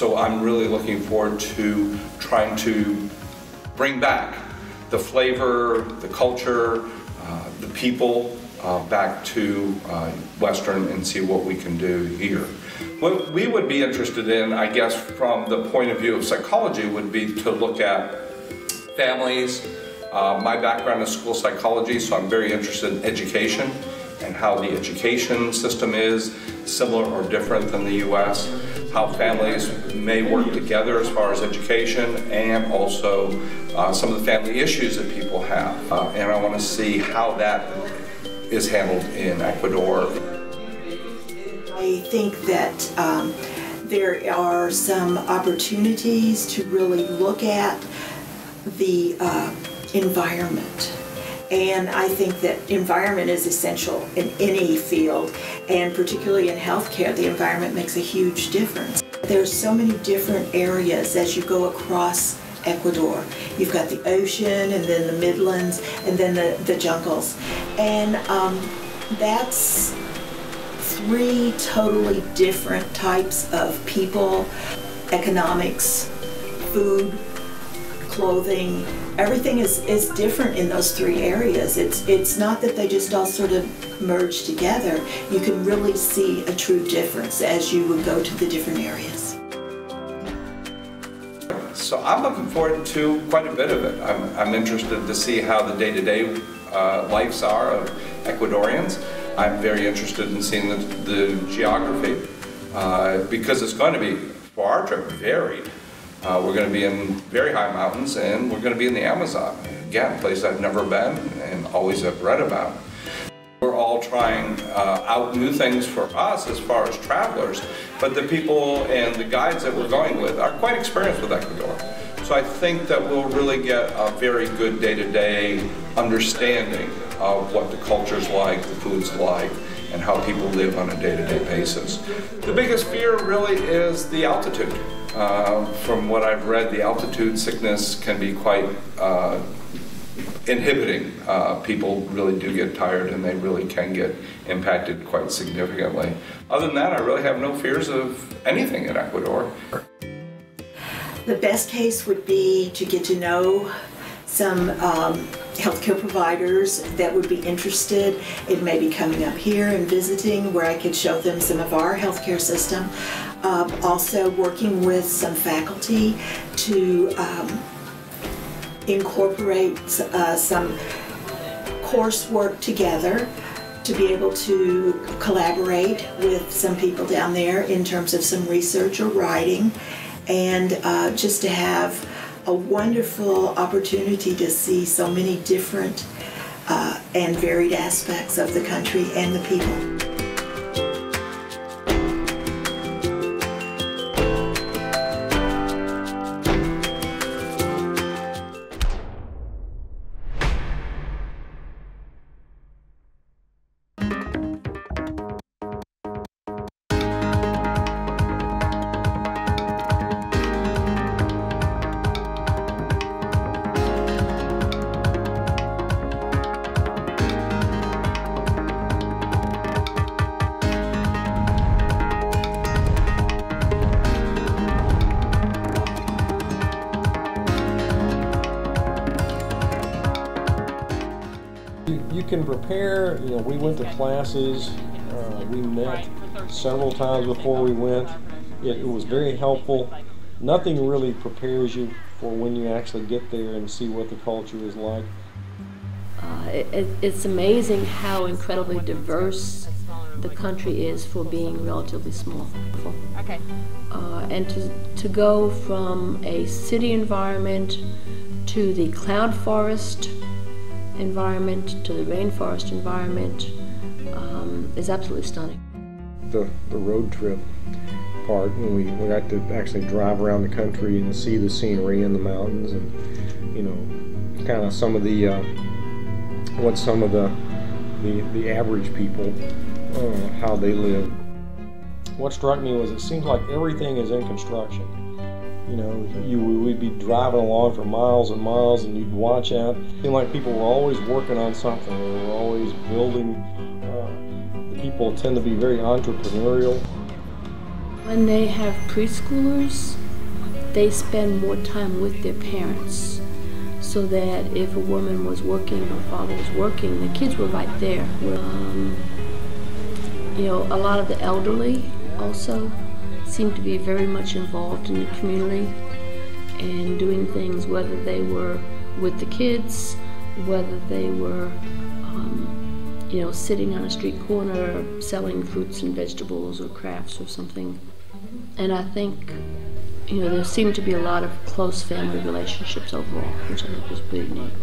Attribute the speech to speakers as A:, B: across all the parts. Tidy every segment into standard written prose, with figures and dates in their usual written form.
A: So I'm really looking forward to trying to bring back the flavor, the culture, the people back to Western and see what we can do here. What we would be interested in, I guess, from the point of view of psychology would be to look at families. My background is school psychology, so I'm very interested in education and how the education system is similar or different than the U.S., how families may work together as far as education, and also some of the family issues that people have. And I want to see how that is handled in Ecuador.
B: I think that there are some opportunities to really look at the environment. And I think that environment is essential in any field, and particularly in healthcare, the environment makes a huge difference. There's so many different areas as you go across Ecuador. You've got the ocean, and then the midlands, and then the jungles. And that's three totally different types of people, economics, food, clothing. Everything is different in those three areas. It's not that they just all sort of merge together. You can really see a true difference as you would go to the different areas.
A: So I'm looking forward to quite a bit of it. I'm interested to see how the day-to-day lives are of Ecuadorians. I'm very interested in seeing the geography because it's going to be, for our trip, varied. We're going to be in very high mountains, and we're going to be in the Amazon. Again, a place I've never been and always have read about. We're all trying out new things for us as far as travelers, but the people and the guides that we're going with are quite experienced with Ecuador. So I think that we'll really get a very good day-to-day understanding of what the culture's like, the food's like, and how people live on a day-to-day basis. The biggest fear really is the altitude. From what I've read, the altitude sickness can be quite inhibiting. People really do get tired, and they really can get impacted quite significantly. Other than that, I really have no fears of anything in Ecuador.
B: The best case would be to get to know some healthcare providers that would be interested in maybe coming up here and visiting, where I could show them some of our healthcare system. Also working with some faculty to incorporate some coursework together to be able to collaborate with some people down there in terms of some research or writing, and just to have a wonderful opportunity to see so many different and varied aspects of the country and the people.
C: You can prepare, we went to classes, we met several times before we went. It was very helpful. Nothing really prepares you for when you actually get there and see what the culture is like.
D: It's amazing how incredibly diverse the country is for being relatively small.
E: Okay.
D: And to go from a city environment to the cloud forest environment to the rainforest environment is absolutely stunning.
C: The road trip part, when we got to actually drive around the country and see the scenery in the mountains, and kind of some of the what some of the average people how they live. What struck me was it seems like everything is in construction. We'd be driving along for miles and miles, and you'd watch out. It seemed like people were always working on something. They were always building. The people tend to be very entrepreneurial.
D: When they have preschoolers, they spend more time with their parents, so that if a woman was working, her father was working, the kids were right there. You know, a lot of the elderly also seem to be very much involved in the community and doing things, whether they were with the kids, whether they were you know, sitting on a street corner selling fruits and vegetables or crafts or something. And I think, you know, there seemed to be a lot of close family relationships overall, which I think was pretty neat.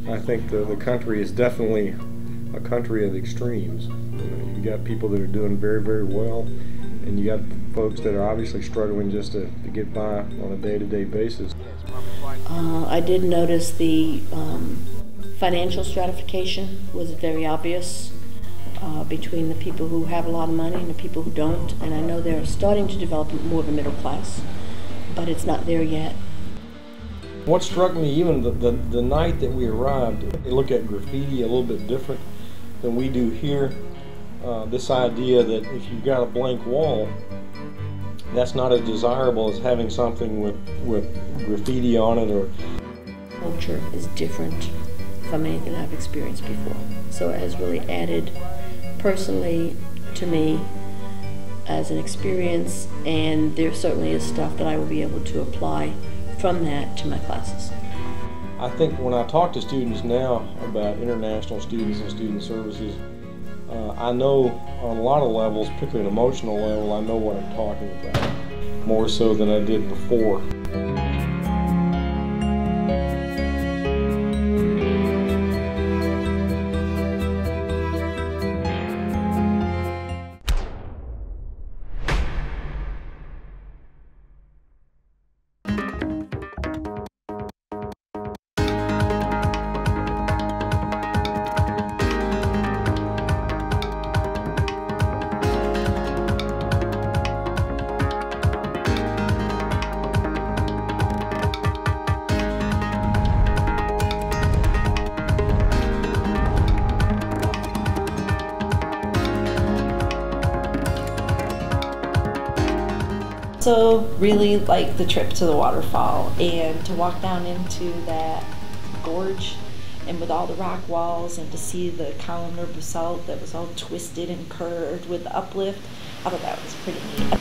C: I think the country is definitely a country of extremes. You got people that are doing very, very well, and you got folks that are obviously struggling just to get by on a day-to-day basis.
D: I did notice the financial stratification was very obvious between the people who have a lot of money and the people who don't, and I know they're starting to develop more of a middle class, but it's not there yet.
C: What struck me, even the night that we arrived, they look at graffiti a little bit different than we do here. This idea that if you've got a blank wall, that's not as desirable as having something with graffiti on it. Or
D: culture is different from anything I've experienced before, so it has really added personally to me as an experience, and there certainly is stuff that I will be able to apply from that to my classes.
C: I think when I talk to students now about international students and student services, I know on a lot of levels, particularly an emotional level, I know what I'm talking about, more so than I did before.
E: So really like the trip to the waterfall and to walk down into that gorge and with all the rock walls and to see the columnar basalt that was all twisted and curved with the uplift. I thought that was pretty neat.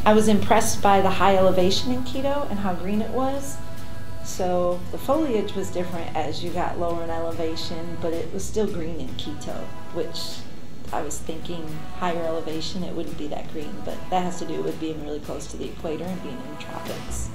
E: I was impressed by the high elevation in Quito and how green it was. So the foliage was different as you got lower in elevation, but it was still green in Quito, which I was thinking higher elevation it wouldn't be that green, but that has to do with being really close to the equator and being in the tropics.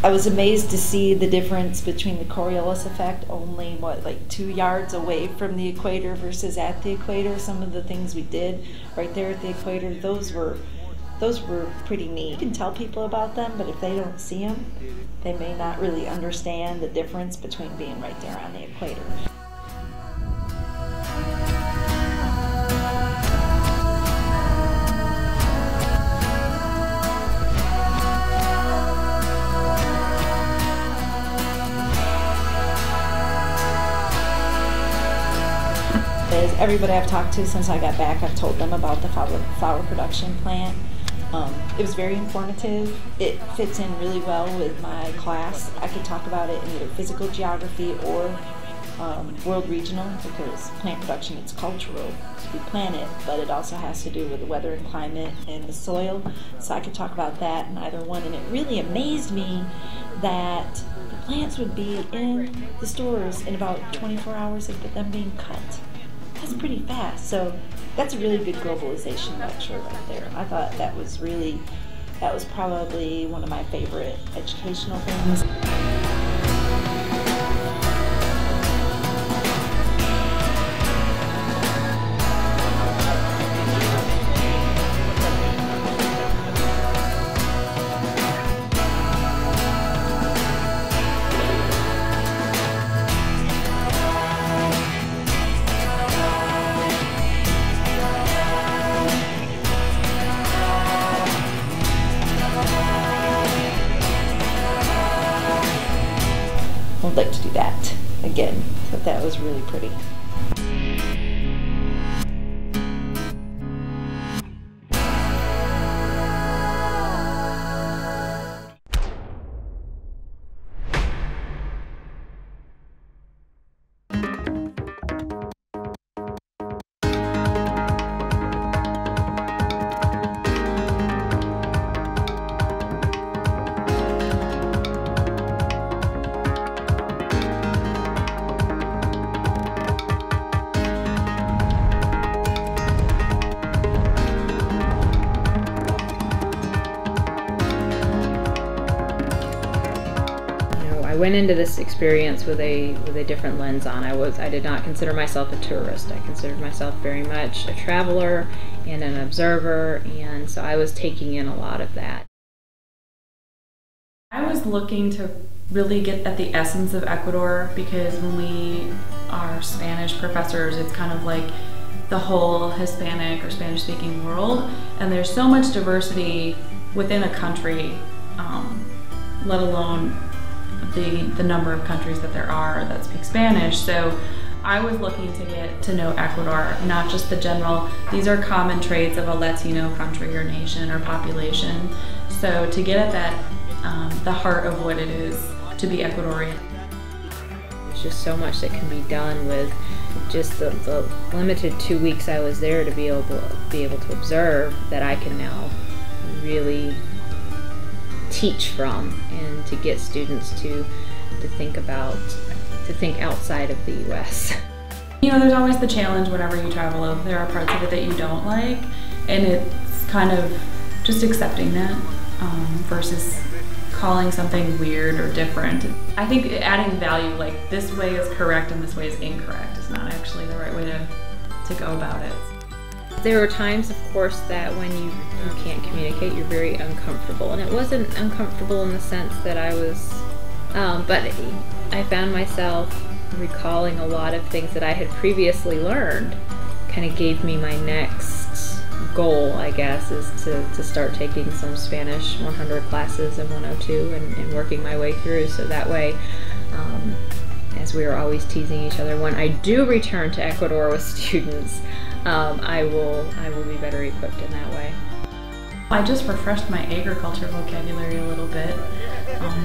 E: I was amazed to see the difference between the Coriolis effect only, like 2 yards away from the equator versus at the equator. Some of the things we did right there at the equator, those were pretty neat. You can tell people about them, but if they don't see them, they may not really understand the difference between being right there on the equator. Everybody I've talked to since I got back, I've told them about the flower production plant. It was very informative. It fits in really well with my class. I could talk about it in either physical geography or world regional, because plant production is cultural. We plant it, but it also has to do with the weather and climate and the soil. So I could talk about that in either one. And it really amazed me that the plants would be in the stores in about 24 hours of them being cut. That's pretty fast. So that's a really good globalization lecture right there. I thought that was probably one of my favorite educational things. I'd like to do that again, but that was really pretty.
F: I went into this experience with a different lens on. I did not consider myself a tourist. I considered myself very much a traveler and an observer, and so I was taking in a lot of that.
G: I was looking to really get at the essence of Ecuador, because when we are Spanish professors, it's kind of like the whole Hispanic or Spanish-speaking world, and there's so much diversity within a country, let alone the number of countries that there are that speak Spanish. So I was looking to get to know Ecuador, not just the general, these are common traits of a Latino country or nation or population. So to get at that, the heart of what it is to be Ecuadorian.
F: There's just so much that can be done with just the limited 2 weeks I was there to be able to observe, that I can now really teach from, and to get students to think outside of the U.S.
G: You know, there's always the challenge whenever you travel. There are parts of it that you don't like, and it's kind of just accepting that versus calling something weird or different. I think adding value, like this way is correct and this way is incorrect, is not actually the right way to go about it.
F: There are times, of course, that when you can't communicate, you're very uncomfortable. And it wasn't uncomfortable in the sense that I was, but I found myself recalling a lot of things that I had previously learned. Kind of gave me my next goal, I guess, is to start taking some Spanish 100 classes in 102 and working my way through. So that way, as we were always teasing each other, when I do return to Ecuador with students, I will be better equipped in that way.
G: I just refreshed my agriculture vocabulary a little bit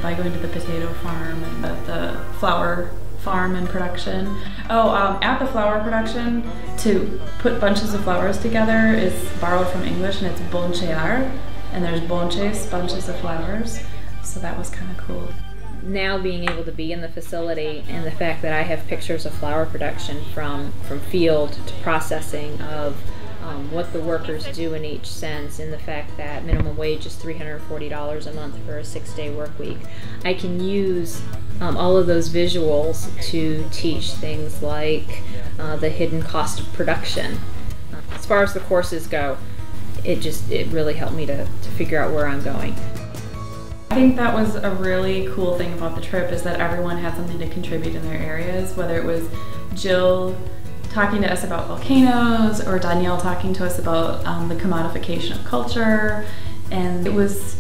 G: by going to the potato farm and the flower farm and production. At the flower production, to put bunches of flowers together is borrowed from English, and it's bonchear, and there's bonches, bunches of flowers, so that was kind of cool.
F: Now being able to be in the facility, and the fact that I have pictures of flower production from field to processing, of what the workers do in each sense, and the fact that minimum wage is $340 a month for a 6-day work week. I can use all of those visuals to teach things like the hidden cost of production. As far as the courses go, it really helped me to figure out where I'm going.
G: I think that was a really cool thing about the trip, is that everyone had something to contribute in their areas, whether it was Jill talking to us about volcanoes, or Danielle talking to us about the commodification of culture, and it was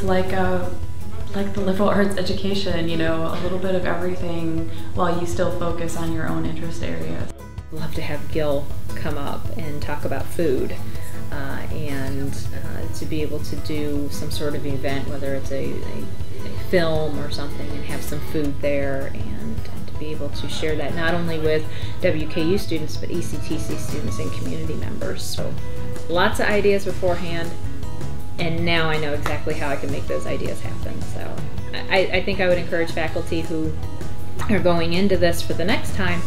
G: like the liberal arts education, you know, a little bit of everything while you still focus on your own interest areas.
F: I'd love to have Gil come up and talk about food, and to be able to do some sort of event, whether it's a film or something, and have some food there, and to be able to share that not only with WKU students, but ECTC students and community members. So lots of ideas beforehand, and now I know exactly how I can make those ideas happen. So I think I would encourage faculty who are going into this for the next time.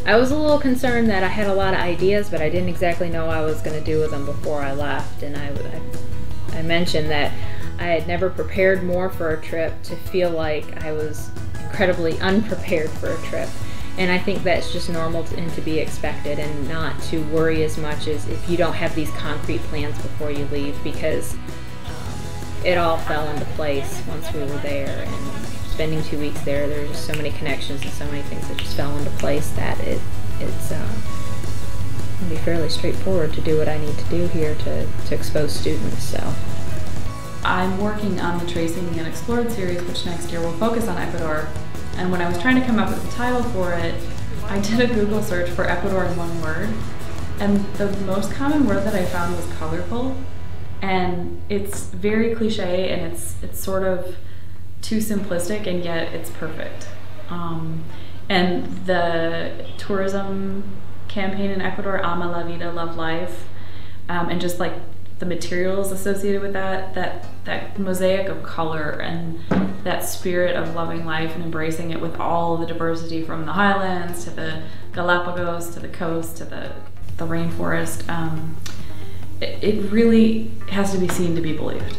F: I was a little concerned that I had a lot of ideas, but I didn't exactly know what I was going to do with them before I left. And I mentioned that I had never prepared more for a trip to feel like I was incredibly unprepared for a trip. And I think that's just normal and to be expected, and not to worry as much as if you don't have these concrete plans before you leave, because it all fell into place once we were there. And spending 2 weeks there, there's just so many connections and so many things that just fell into place that it's going to be fairly straightforward to do what I need to do here to expose students. So
G: I'm working on the Tracing and Explored series, which next year will focus on Ecuador. And when I was trying to come up with the title for it, I did a Google search for Ecuador in one word. And the most common word that I found was colorful. And it's very cliche, and it's sort of too simplistic, and yet it's perfect. And the tourism campaign in Ecuador, Ama la Vida, Love Life, and just like the materials associated with that mosaic of color and that spirit of loving life and embracing it with all the diversity, from the highlands to the Galapagos to the coast to the rainforest. It really has to be seen to be believed.